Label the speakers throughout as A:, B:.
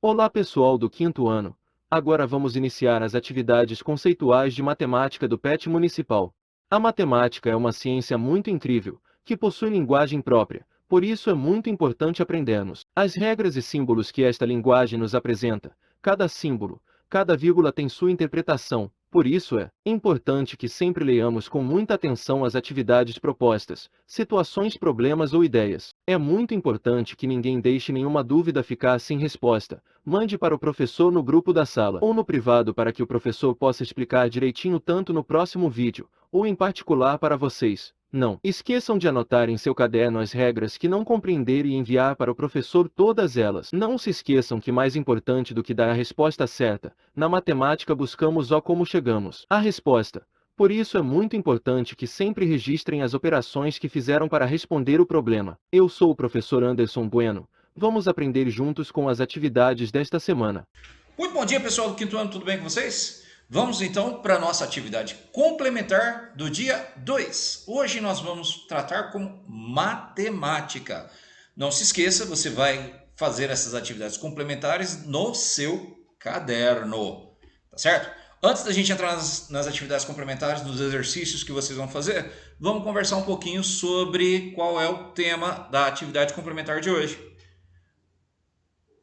A: Olá pessoal do quinto ano. Agora vamos iniciar as atividades conceituais de matemática do PET Municipal. A matemática é uma ciência muito incrível, que possui linguagem própria, por isso é muito importante aprendermos as regras e símbolos que esta linguagem nos apresenta. Cada símbolo, cada vírgula tem sua interpretação, por isso é importante que sempre leamos com muita atenção as atividades propostas, situações, problemas ou ideias. É muito importante que ninguém deixe nenhuma dúvida ficar sem resposta. Mande para o professor no grupo da sala ou no privado para que o professor possa explicar direitinho tanto no próximo vídeo, ou em particular para vocês. Não esqueçam de anotar em seu caderno as regras que não compreender e enviar para o professor todas elas. Não se esqueçam que mais importante do que dar a resposta certa, na matemática buscamos o como chegamos à resposta. Por isso é muito importante que sempre registrem as operações que fizeram para responder o problema. Eu sou o professor Anderson Bueno. Vamos aprender juntos com as atividades desta semana.
B: Muito bom dia, pessoal do quinto ano, tudo bem com vocês? Vamos então para a nossa atividade complementar do dia 2. Hoje nós vamos tratar com matemática. Não se esqueça, você vai fazer essas atividades complementares no seu caderno, tá certo? Antes da gente entrar nas atividades complementares, nos exercícios que vocês vão fazer, vamos conversar um pouquinho sobre qual é o tema da atividade complementar de hoje.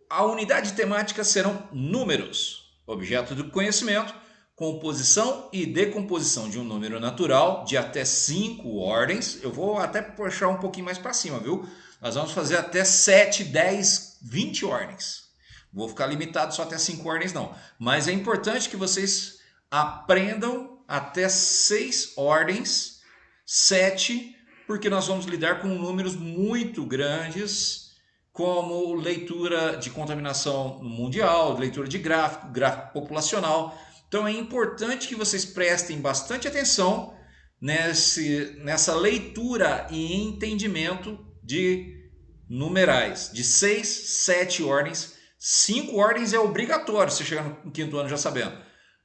B: A unidade temática serão números, objeto do conhecimento, composição e decomposição de um número natural de até 5 ordens. Eu vou até puxar um pouquinho mais para cima, viu? Nós vamos fazer até 7, 10, 20 ordens. Vou ficar limitado só até 5 ordens não. Mas é importante que vocês aprendam até 6 ordens, 7, porque nós vamos lidar com números muito grandes, como leitura de contaminação mundial, leitura de gráfico, gráfico populacional. Então é importante que vocês prestem bastante atenção nessa leitura e entendimento de numerais, de 6, 7 ordens. 5 ordens é obrigatório você chegar no quinto ano já sabendo.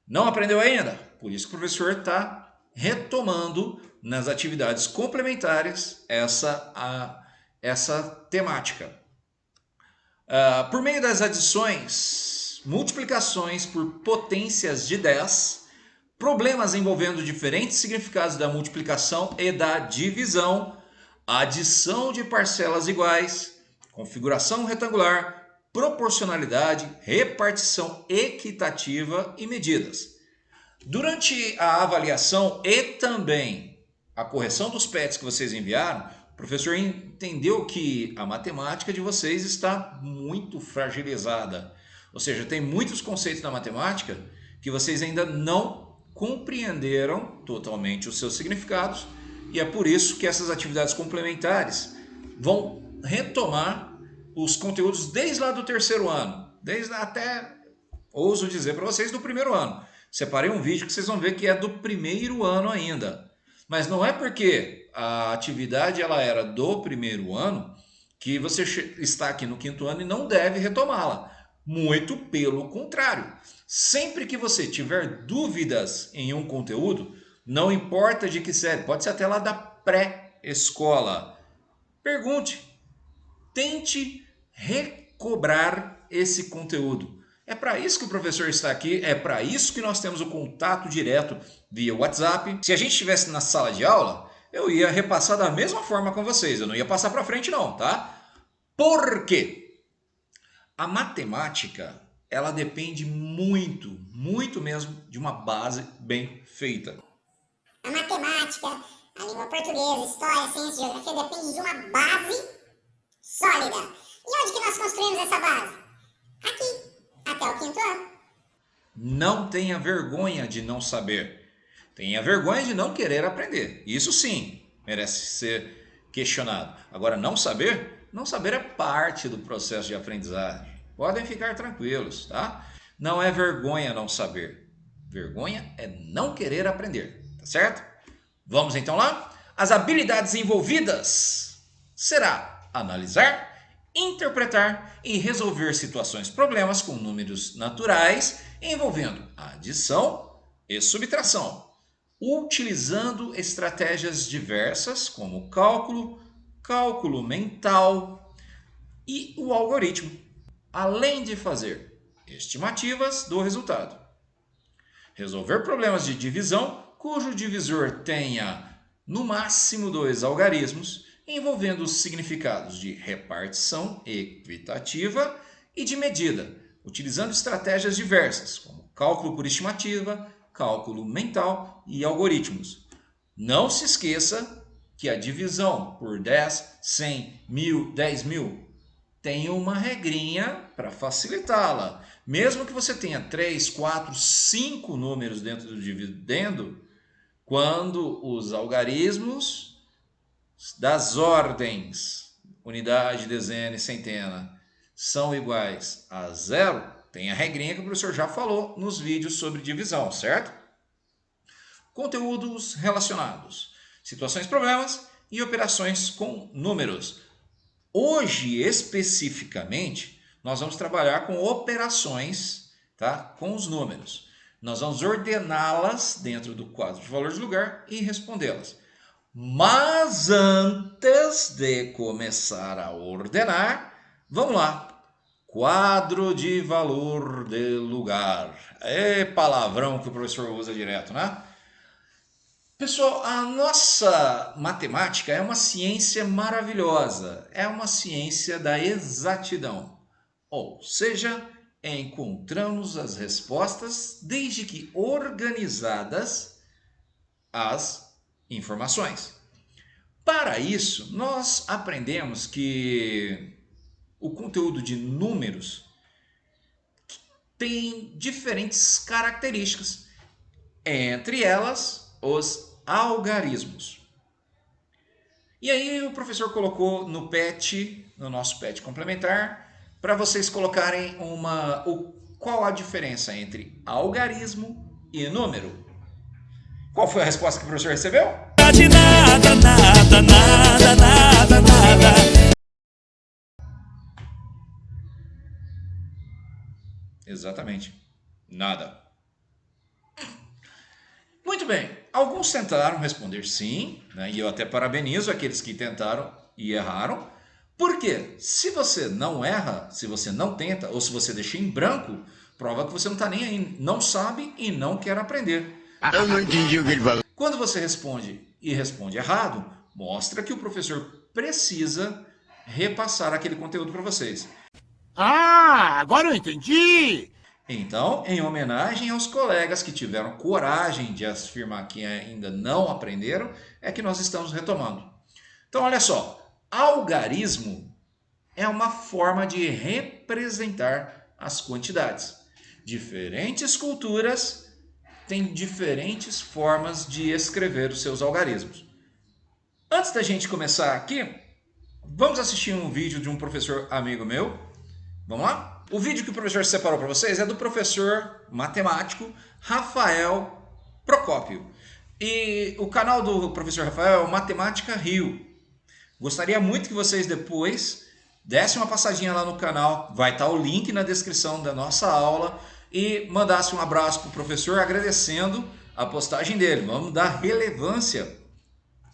B: Não aprendeu ainda? Por isso que o professor está retomando nas atividades complementares essa temática. Por meio das adições, multiplicações por potências de 10, problemas envolvendo diferentes significados da multiplicação e da divisão, adição de parcelas iguais, configuração retangular, proporcionalidade, repartição equitativa e medidas. Durante a avaliação e também a correção dos PETs que vocês enviaram, o professor entendeu que a matemática de vocês está muito fragilizada. Ou seja, tem muitos conceitos da matemática que vocês ainda não compreenderam totalmente os seus significados, e é por isso que essas atividades complementares vão retomar os conteúdos desde lá do terceiro ano, desde até, ouso dizer para vocês, do primeiro ano. Separei um vídeo que vocês vão ver que é do primeiro ano ainda. Mas não é porque a atividade ela era do primeiro ano que você está aqui no quinto ano e não deve retomá-la. Muito pelo contrário. Sempre que você tiver dúvidas em um conteúdo, não importa de que série, pode ser até lá da pré-escola, pergunte, tente recobrar esse conteúdo. É para isso que o professor está aqui, é para isso que nós temos o contato direto via WhatsApp. Se a gente estivesse na sala de aula, eu ia repassar da mesma forma com vocês, eu não ia passar para frente não, tá? Por quê? A matemática, ela depende muito, muito mesmo de uma base bem feita.
C: A matemática, a língua portuguesa, história, ciência, geografia depende de uma base sólida. E onde que nós construímos essa base? Aqui, até o quinto ano.
B: Não tenha vergonha de não saber. Tenha vergonha de não querer aprender. Isso sim, merece ser questionado. Agora, não saber é parte do processo de aprendizagem. Podem ficar tranquilos, tá? Não é vergonha não saber. Vergonha é não querer aprender, tá certo? Vamos então lá? As habilidades envolvidas será analisar, interpretar e resolver situações, problemas com números naturais envolvendo adição e subtração, utilizando estratégias diversas como cálculo, cálculo mental e o algoritmo. além de fazer estimativas do resultado. Resolver problemas de divisão cujo divisor tenha no máximo 2 algarismos, envolvendo os significados de repartição equitativa e de medida, utilizando estratégias diversas, como cálculo por estimativa, cálculo mental e algoritmos. Não se esqueça que a divisão por 10, 100, 1000, 10.000 tem uma regrinha para facilitá-la. Mesmo que você tenha 3, 4, 5 números dentro do dividendo, quando os algarismos das ordens unidade, dezena e centena são iguais a 0, tem a regrinha que o professor já falou nos vídeos sobre divisão, certo? Conteúdos relacionados, situações, problemas e operações com números. Hoje, especificamente, nós vamos trabalhar com operações, tá? Com os números. Nós vamos ordená-las dentro do quadro de valor de lugar e respondê-las. Mas antes de começar a ordenar, vamos lá. Quadro de valor de lugar. É palavrão que o professor usa direto, né? Pessoal, a nossa matemática é uma ciência maravilhosa. É uma ciência da exatidão. Ou seja, encontramos as respostas desde que organizadas as informações. Para isso, nós aprendemos que o conteúdo de números tem diferentes características, entre elas os algarismos. E aí o professor colocou no PET, no nosso PET complementar, para vocês colocarem qual a diferença entre algarismo e número. Qual foi a resposta que o professor recebeu?
D: De nada, nada, nada, nada, nada.
B: Exatamente, nada. Muito bem, alguns tentaram responder sim, né, e eu até parabenizo aqueles que tentaram e erraram. Porque se você não erra, se você não tenta, ou se você deixa em branco, prova que você não está nem aí, não sabe e não quer aprender.
E: Eu não entendi o que ele falou.
B: Quando você responde e responde errado, mostra que o professor precisa repassar aquele conteúdo para vocês.
E: Ah, agora eu entendi!
B: Então, em homenagem aos colegas que tiveram coragem de afirmar que ainda não aprenderam, é que nós estamos retomando. Então, olha só. Algarismo é uma forma de representar as quantidades. Diferentes culturas têm diferentes formas de escrever os seus algarismos. Antes da gente começar aqui, vamos assistir um vídeo de um professor amigo meu. Vamos lá? O vídeo que o professor separou para vocês é do professor matemático Rafael Procópio. E o canal do professor Rafael é o Matemática Rio. Gostaria muito que vocês depois dessem uma passadinha lá no canal, vai estar o link na descrição da nossa aula, e mandassem um abraço para o professor agradecendo a postagem dele. Vamos dar relevância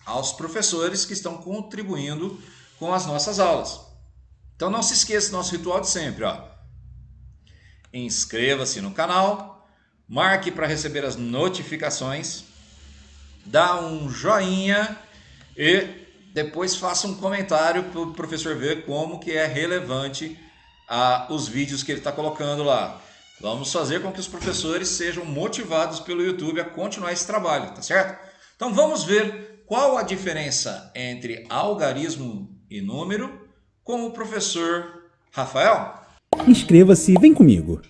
B: aos professores que estão contribuindo com as nossas aulas. Então não se esqueça do nosso ritual de sempre, ó. Inscreva-se no canal, marque para receber as notificações, dá um joinha e depois faça um comentário para o professor ver como que é relevante os vídeos que ele está colocando lá. Vamos fazer com que os professores sejam motivados pelo YouTube a continuar esse trabalho, tá certo? Então vamos ver qual a diferença entre algarismo e número com o professor Rafael.
F: Inscreva-se e vem comigo.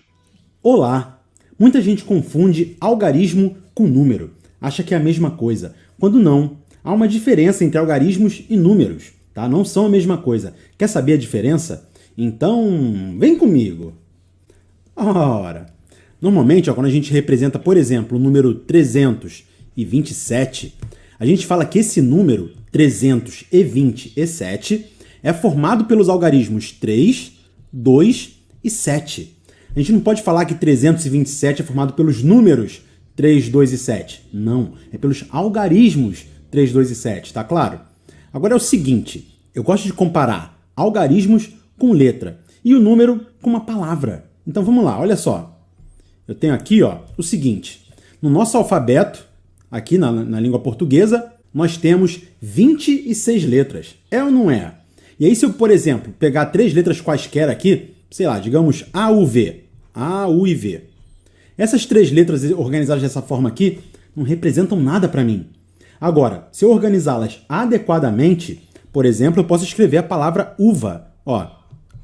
F: Olá! Muita gente confunde algarismo com número. Acha que é a mesma coisa, quando não. Há uma diferença entre algarismos e números, tá? Não são a mesma coisa. Quer saber a diferença? Então, vem comigo. Ora, normalmente, quando a gente representa, por exemplo, o número 327, a gente fala que esse número, 327, é formado pelos algarismos 3, 2 e 7. A gente não pode falar que 327 é formado pelos números 3, 2 e 7. Não, é pelos algarismos 3, 2 e 7, tá claro? Agora é o seguinte, eu gosto de comparar algarismos com letra. e o número com uma palavra. Então vamos lá, olha só. Eu tenho aqui o seguinte. No nosso alfabeto, aqui na língua portuguesa, nós temos 26 letras. É ou não é? E aí se eu, por exemplo, pegar 3 letras quaisquer aqui, sei lá, digamos A, U, V. A, U e V. Essas 3 letras organizadas dessa forma aqui não representam nada para mim. Agora, se eu organizá-las adequadamente, por exemplo, eu posso escrever a palavra uva.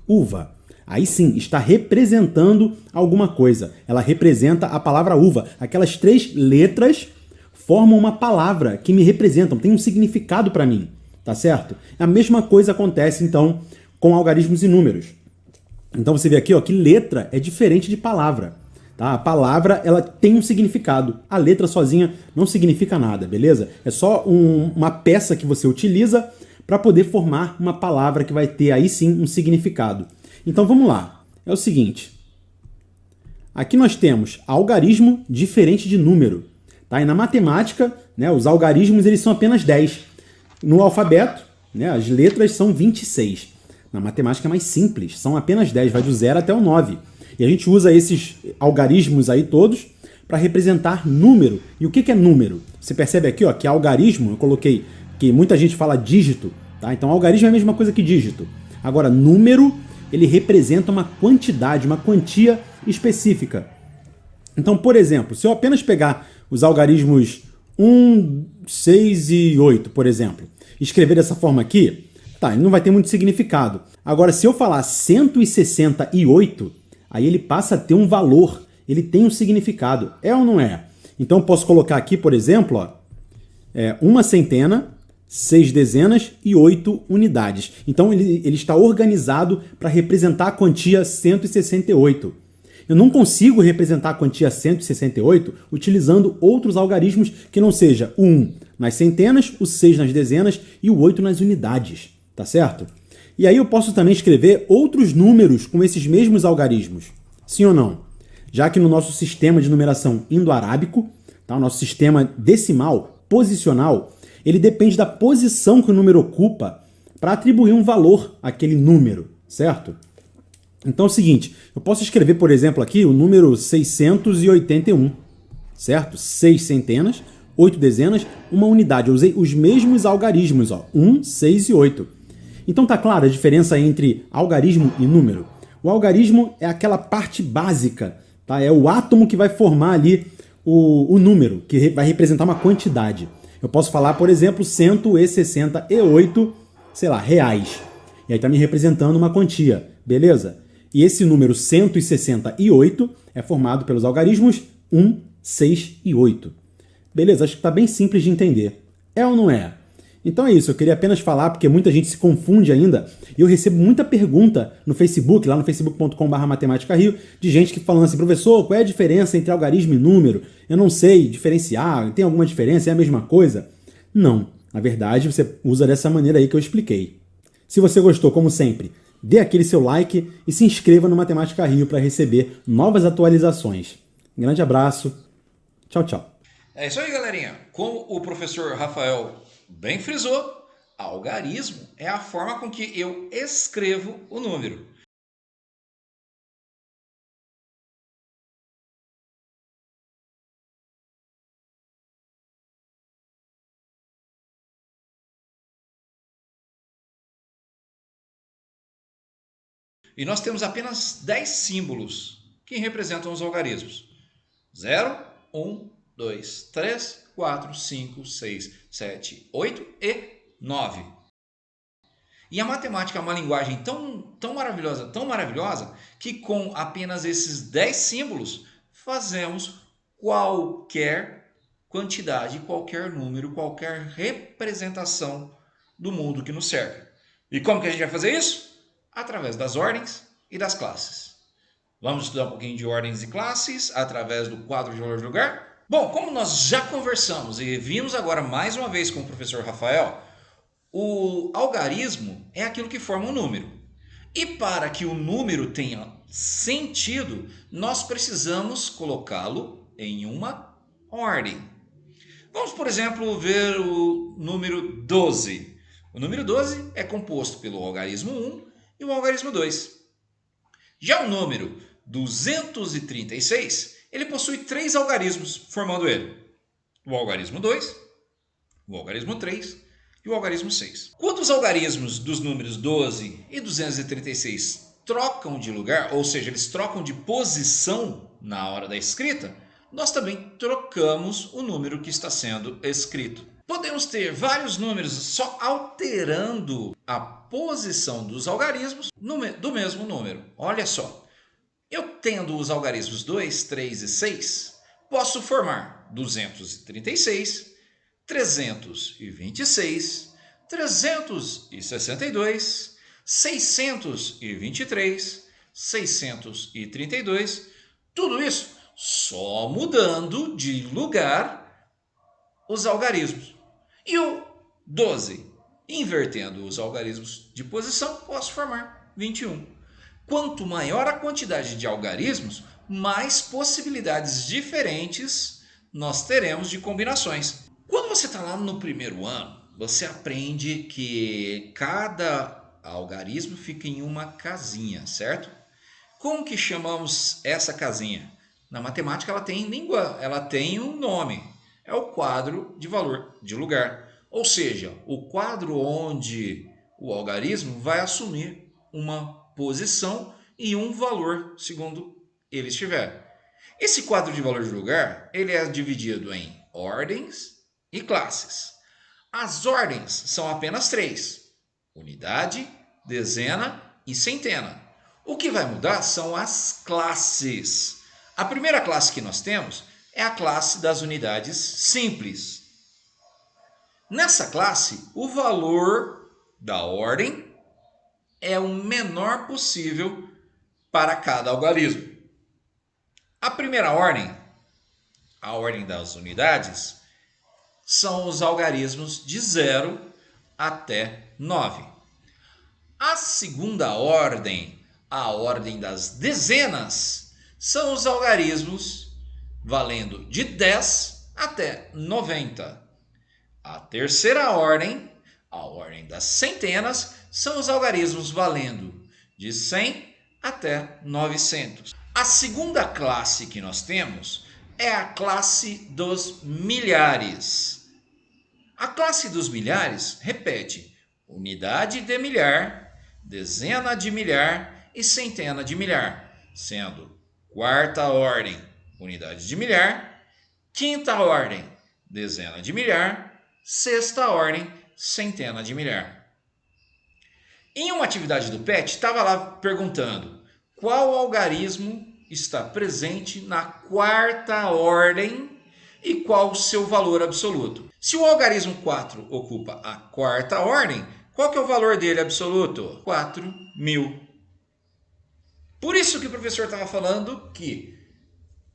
F: Uva. Aí sim, está representando alguma coisa. Ela representa a palavra uva. Aquelas 3 letras formam uma palavra que me representam, tem um significado para mim, tá certo? A mesma coisa acontece, então, com algarismos e números. Então você vê aqui que letra é diferente de palavra. Tá? A palavra ela tem um significado. A letra sozinha não significa nada, beleza? É só uma peça que você utiliza para poder formar uma palavra que vai ter aí sim um significado. Então vamos lá. É o seguinte. Aqui nós temos algarismo diferente de número. Tá? E na matemática, né, os algarismos eles são apenas 10. No alfabeto, né, as letras são 26. Na matemática é mais simples, são apenas 10, vai do 0 até o 9. E a gente usa esses algarismos aí todos para representar número. E o que é número? Você percebe aqui que algarismo, eu coloquei que muita gente fala dígito. Tá? Então algarismo é a mesma coisa que dígito. Agora, número, ele representa uma quantidade, uma quantia específica. Então, por exemplo, se eu apenas pegar os algarismos 1, 6 e 8, por exemplo, e escrever dessa forma aqui, ele não vai ter muito significado. Agora, se eu falar 168, aí ele passa a ter um valor, ele tem um significado. É ou não é? Então, eu posso colocar aqui, por exemplo, uma centena, 6 dezenas e 8 unidades. Então, ele está organizado para representar a quantia 168. Eu não consigo representar a quantia 168 utilizando outros algarismos que não seja o 1 nas centenas, o 6 nas dezenas e o 8 nas unidades. Tá certo? E aí eu posso também escrever outros números com esses mesmos algarismos. Sim ou não? Já que no nosso sistema de numeração indo-arábico, tá, o nosso sistema decimal, posicional, ele depende da posição que o número ocupa para atribuir um valor àquele número, certo? Então é o seguinte, eu posso escrever, por exemplo, aqui o número 681, certo? 6 centenas, 8 dezenas, uma unidade. Eu usei os mesmos algarismos, 1, 6 e 8. Então tá clara a diferença entre algarismo e número? O algarismo é aquela parte básica, tá? É o átomo que vai formar ali o número, que vai representar uma quantidade. Eu posso falar, por exemplo, 168, sei lá, reais. E aí tá me representando uma quantia, beleza? E esse número 168 é formado pelos algarismos 1, 6 e 8. Beleza, acho que tá bem simples de entender. É ou não é? Então é isso, eu queria apenas falar porque muita gente se confunde ainda e eu recebo muita pergunta no Facebook, lá no facebook.com/matemática-rio, de gente que falando assim, professor, qual é a diferença entre algarismo e número? Eu não sei diferenciar, tem alguma diferença, é a mesma coisa? Não, na verdade você usa dessa maneira aí que eu expliquei. Se você gostou, como sempre, dê aquele seu like e se inscreva no Matemática Rio para receber novas atualizações. Um grande abraço, tchau, tchau.
B: É isso aí, galerinha. Como o professor Rafael bem frisou, algarismo é a forma com que eu escrevo o número. E nós temos apenas 10 símbolos que representam os algarismos. 0, 1, 2, 3, 4, 5, 6, 7, 8 e 9. E a matemática é uma linguagem tão maravilhosa, que com apenas esses 10 símbolos fazemos qualquer quantidade, qualquer número, qualquer representação do mundo que nos cerca. E como que a gente vai fazer isso? Através das ordens e das classes. Vamos estudar um pouquinho de ordens e classes através do quadro de valor de lugar? Bom, como nós já conversamos e vimos agora mais uma vez com o professor Rafael, o algarismo é aquilo que forma um número. E para que o número tenha sentido, nós precisamos colocá-lo em uma ordem. Vamos, por exemplo, ver o número 12. O número 12 é composto pelo algarismo 1 e o algarismo 2. Já o número 236, ele possui 3 algarismos formando ele. O algarismo 2, o algarismo 3 e o algarismo 6. Quando os algarismos dos números 12 e 236 trocam de lugar, ou seja, eles trocam de posição na hora da escrita, nós também trocamos o número que está sendo escrito. Podemos ter vários números só alterando a posição dos algarismos do mesmo número. Olha só, eu tendo os algarismos 2, 3 e 6, posso formar 236, 326, 362, 623, 632, tudo isso só mudando de lugar os algarismos. E o 12, invertendo os algarismos de posição, posso formar 21. Quanto maior a quantidade de algarismos, mais possibilidades diferentes nós teremos de combinações. Quando você está lá no primeiro ano, você aprende que cada algarismo fica em uma casinha, certo? Como que chamamos essa casinha? Na matemática ela tem língua, ela tem um nome. É o quadro de valor de lugar. Ou seja, o quadro onde o algarismo vai assumir uma posição e um valor segundo ele estiver. Esse quadro de valor de lugar, ele é dividido em ordens e classes. As ordens são apenas 3: unidade, dezena e centena. O que vai mudar são as classes. A primeira classe que nós temos é a classe das unidades simples. Nessa classe, o valor da ordem é o menor possível para cada algarismo. A primeira ordem, a ordem das unidades, são os algarismos de 0 até 9. A segunda ordem, a ordem das dezenas, são os algarismos valendo de 10 até 90. A terceira ordem, a ordem das centenas, são os algarismos valendo de 100 até 900. A segunda classe que nós temos é a classe dos milhares. A classe dos milhares repete unidade de milhar, dezena de milhar e centena de milhar, sendo quarta ordem, unidade de milhar, quinta ordem, dezena de milhar, sexta ordem, centena de milhar. Em uma atividade do PET, estava lá perguntando qual algarismo está presente na quarta ordem e qual o seu valor absoluto. Se o algarismo 4 ocupa a quarta ordem, qual que é o valor dele absoluto? 4.000. Por isso que o professor estava falando que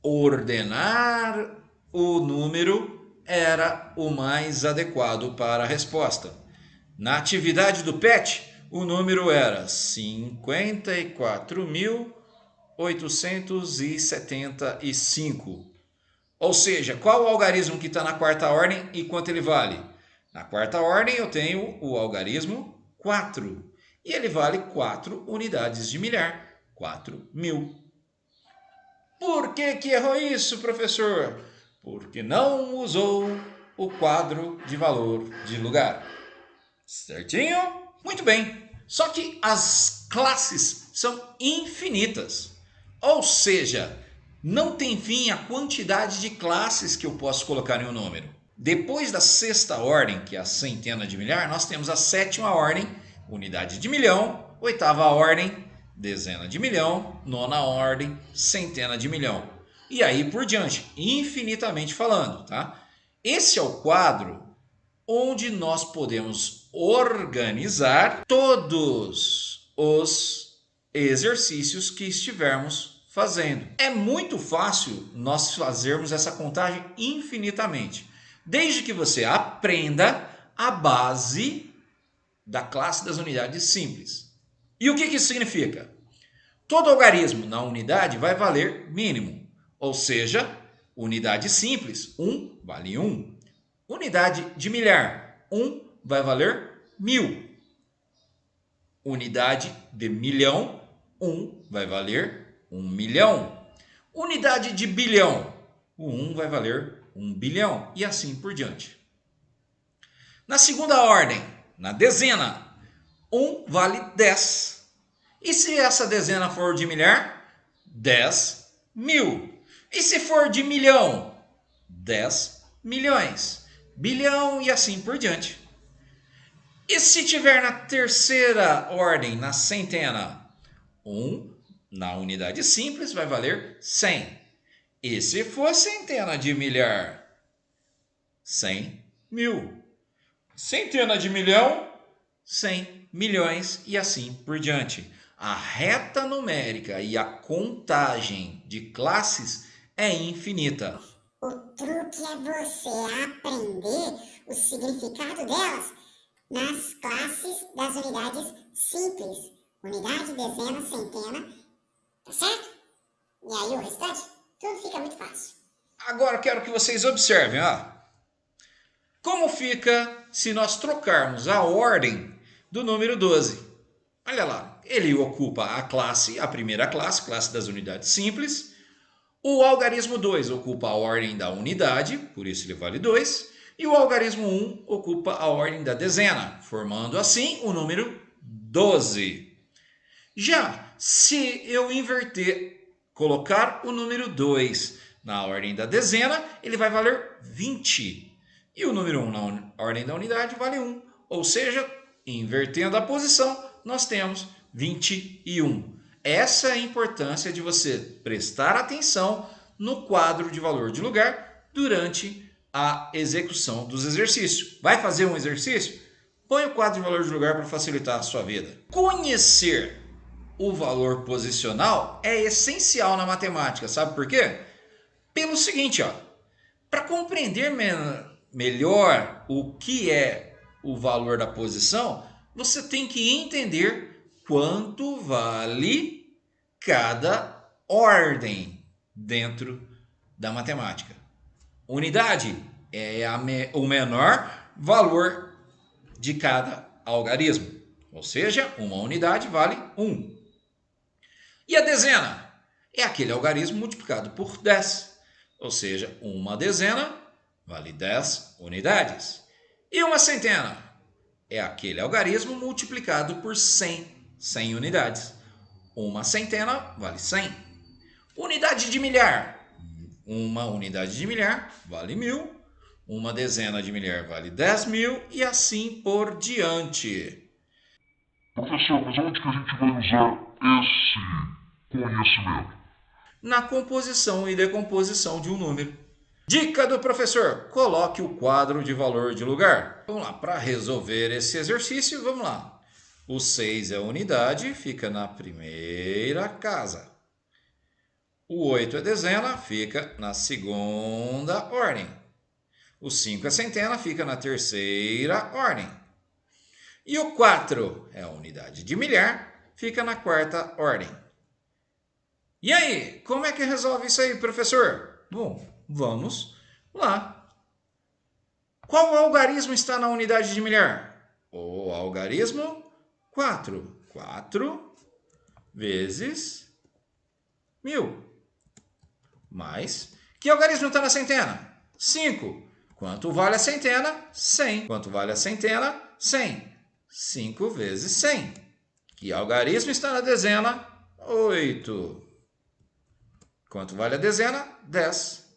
B: ordenar o número era o mais adequado para a resposta. Na atividade do PET, o número era 54.875. Ou seja, qual o algarismo que está na quarta ordem e quanto ele vale? Na quarta ordem eu tenho o algarismo 4. E ele vale 4 unidades de milhar. 4.000. Por que errou isso, professor? Porque não usou o quadro de valor de lugar. Certinho? Muito bem. Só que as classes são infinitas. Ou seja, não tem fim a quantidade de classes que eu posso colocar em um número. Depois da sexta ordem, que é a centena de milhar, nós temos a sétima ordem, unidade de milhão, oitava ordem, dezena de milhão, nona ordem, centena de milhão. E aí por diante, infinitamente falando, tá? Esse é o quadro onde nós podemos organizar todos os exercícios que estivermos fazendo. É muito fácil nós fazermos essa contagem infinitamente, desde que você aprenda a base da classe das unidades simples. E o que isso significa? Todo algarismo na unidade vai valer mínimo, ou seja, unidade simples, 1 vale 1. Unidade de milhar, 1 vai valer 1000. Unidade de milhão, 1 vai valer 1 milhão. Unidade de bilhão, o 1 vai valer 1 bilhão e assim por diante. Na segunda ordem, na dezena, 1 vale 10. E se essa dezena for de milhar? 10 mil. E se for de milhão? 10 milhões. Bilhão e assim por diante. E se tiver na terceira ordem, na centena, 1 na unidade simples vai valer 100. E se for centena de milhar? 100 mil. Centena de milhão? 100 milhões e assim por diante. A reta numérica e a contagem de classes é infinita.
C: O truque é você aprender o significado delas nas classes das unidades simples. Unidade, dezena, centena, tá certo? E aí o restante, tudo fica muito fácil.
B: Agora quero que vocês observem, como fica se nós trocarmos a ordem do número 12. Olha lá, ele ocupa a classe, a primeira classe, classe das unidades simples. O algarismo 2 ocupa a ordem da unidade, por isso ele vale 2. E o algarismo 1 ocupa a ordem da dezena, formando assim o número 12. Já se eu inverter, colocar o número 2 na ordem da dezena, ele vai valer 20. E o número 1 na ordem da unidade vale 1. Ou seja, invertendo a posição, nós temos 21. Essa é a importância de você prestar atenção no quadro de valor de lugar durante a execução dos exercícios. Vai fazer um exercício? Põe o quadro de valor de lugar para facilitar a sua vida. Conhecer o valor posicional é essencial na matemática. Sabe por quê? Pelo seguinte, para compreender melhor o que é o valor da posição, você tem que entender quanto vale cada ordem dentro da matemática. Unidade é o menor valor de cada algarismo. Ou seja, uma unidade vale 1. E a dezena é aquele algarismo multiplicado por 10. Ou seja, uma dezena vale 10 unidades. E uma centena é aquele algarismo multiplicado por 100 unidades. Uma centena vale 100. Unidade de milhar. Uma unidade de milhar vale 1000. Uma dezena de milhar vale 10.000 e assim por diante.
G: Professor, mas onde que a gente vai usar esse conhecimento?
B: Na composição e decomposição de um número. Dica do professor: coloque o quadro de valor de lugar. Vamos lá, para resolver esse exercício, vamos lá. O 6 é a unidade, fica na primeira casa. O 8 é dezena, fica na segunda ordem. O 5 é centena, fica na terceira ordem. E o 4 é a unidade de milhar, fica na quarta ordem. E aí, como é que resolve isso aí, professor? Bom, vamos lá. Qual algarismo está na unidade de milhar? O algarismo 4. 4 vezes 1000. Mais. Que algarismo está na centena? 5. Quanto vale a centena? 100. Quanto vale a centena? 100. 5 vezes 100. Que algarismo está na dezena? 8. Quanto vale a dezena? 10.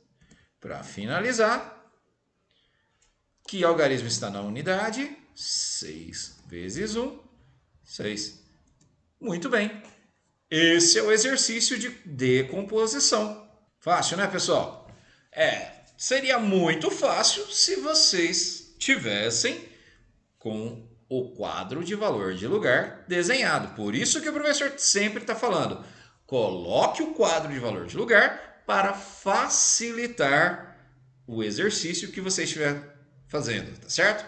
B: Para finalizar, que algarismo está na unidade? 6 vezes 1, 6. Muito bem. Esse é o exercício de decomposição. Fácil, né, pessoal? Seria muito fácil se vocês tivessem com o quadro de valor de lugar desenhado. Por isso que o professor sempre está falando: coloque o quadro de valor de lugar para facilitar o exercício que você estiver fazendo, tá certo?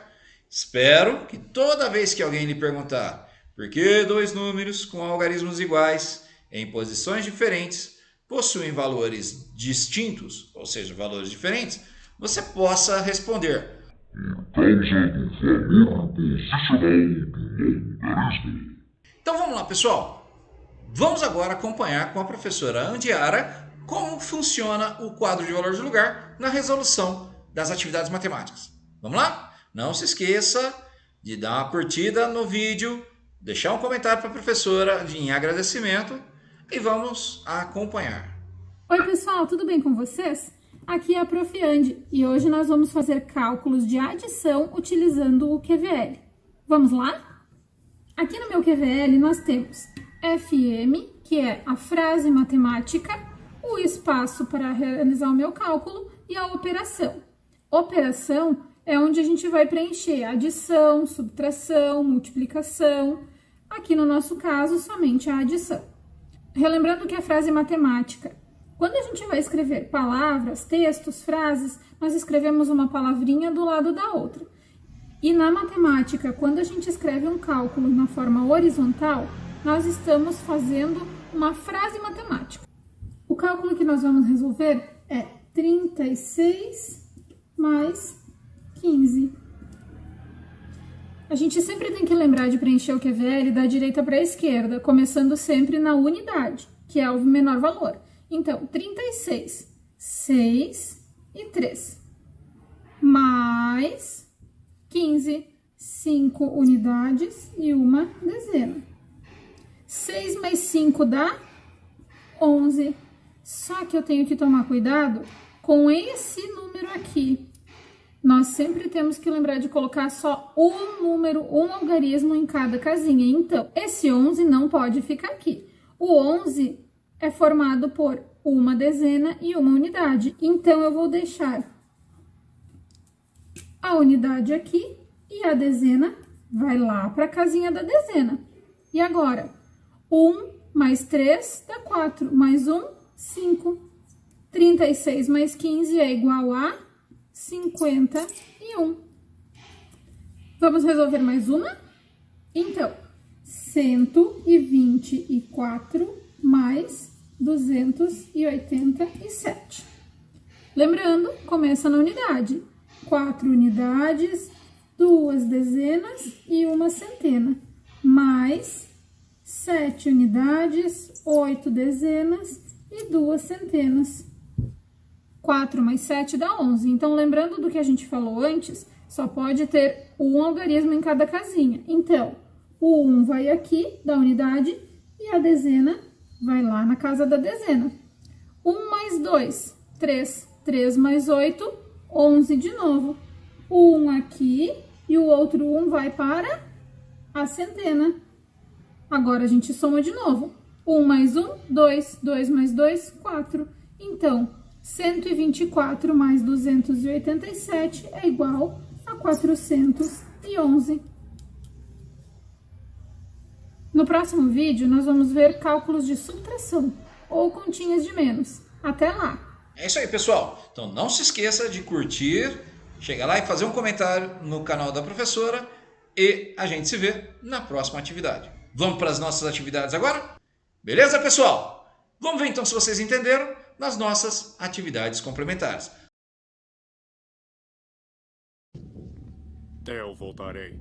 B: Espero que toda vez que alguém lhe perguntar por que dois números com algarismos iguais em posições diferentes possuem valores distintos, ou seja, valores diferentes, você possa responder:
G: Causa do valor posicional do algarismo.
B: Então vamos lá, pessoal. Vamos agora acompanhar com a professora Andiara como funciona o quadro de valor de lugar na resolução das atividades matemáticas. Vamos lá? Não se esqueça de dar uma curtida no vídeo, deixar um comentário para a professora em agradecimento e vamos acompanhar.
H: Oi pessoal, tudo bem com vocês? Aqui é a Prof. Andy e hoje nós vamos fazer cálculos de adição utilizando o QVL. Vamos lá? Aqui no meu QVL nós temos FM, que é a frase matemática, o espaço para realizar o meu cálculo e a operação. Operação é onde a gente vai preencher adição, subtração, multiplicação. Aqui no nosso caso, somente a adição. Relembrando que a frase matemática, quando a gente vai escrever palavras, textos, frases, nós escrevemos uma palavrinha do lado da outra. E na matemática, quando a gente escreve um cálculo na forma horizontal, nós estamos fazendo uma frase matemática. O cálculo que nós vamos resolver é 36 mais 15. A gente sempre tem que lembrar de preencher o QVL da direita para a esquerda, começando sempre na unidade, que é o menor valor. Então, 36, 6 e 3, mais 15, 5 unidades e uma dezena. 6 mais 5 dá 11. Só que eu tenho que tomar cuidado com esse número aqui. Nós sempre temos que lembrar de colocar só um número, um algarismo em cada casinha. Então, esse 11 não pode ficar aqui. O 11 é formado por uma dezena e uma unidade. Então, eu vou deixar a unidade aqui e a dezena vai lá para a casinha da dezena. E agora, 1 mais 3 dá 4, mais 1, 5. 36 mais 15 é igual a 51. Vamos resolver mais uma? Então, 124 mais 287. Lembrando, começa na unidade. 4 unidades, 2 dezenas e uma centena. Mais 7 unidades, 8 dezenas e 2 centenas. 4 mais 7 dá 11. Então, lembrando do que a gente falou antes, só pode ter um algarismo em cada casinha. Então, o 1 vai aqui, da unidade, e a dezena vai lá na casa da dezena. 1 mais 2, 3. 3 mais 8, 11 de novo. O 1 aqui e o outro 1 vai para a centena. Agora, a gente soma de novo. 1 mais 1, 2. 2 mais 2, 4. Então, 124 mais 287 é igual a 411. No próximo vídeo, nós vamos ver cálculos de subtração ou continhas de menos. Até lá!
B: É isso aí, pessoal. Então, não se esqueça de curtir, chegar lá e fazer um comentário no canal da professora e a gente se vê na próxima atividade. Vamos para as nossas atividades agora? Beleza, pessoal? Vamos ver então se vocês entenderam nas nossas atividades complementares.
I: Eu voltarei.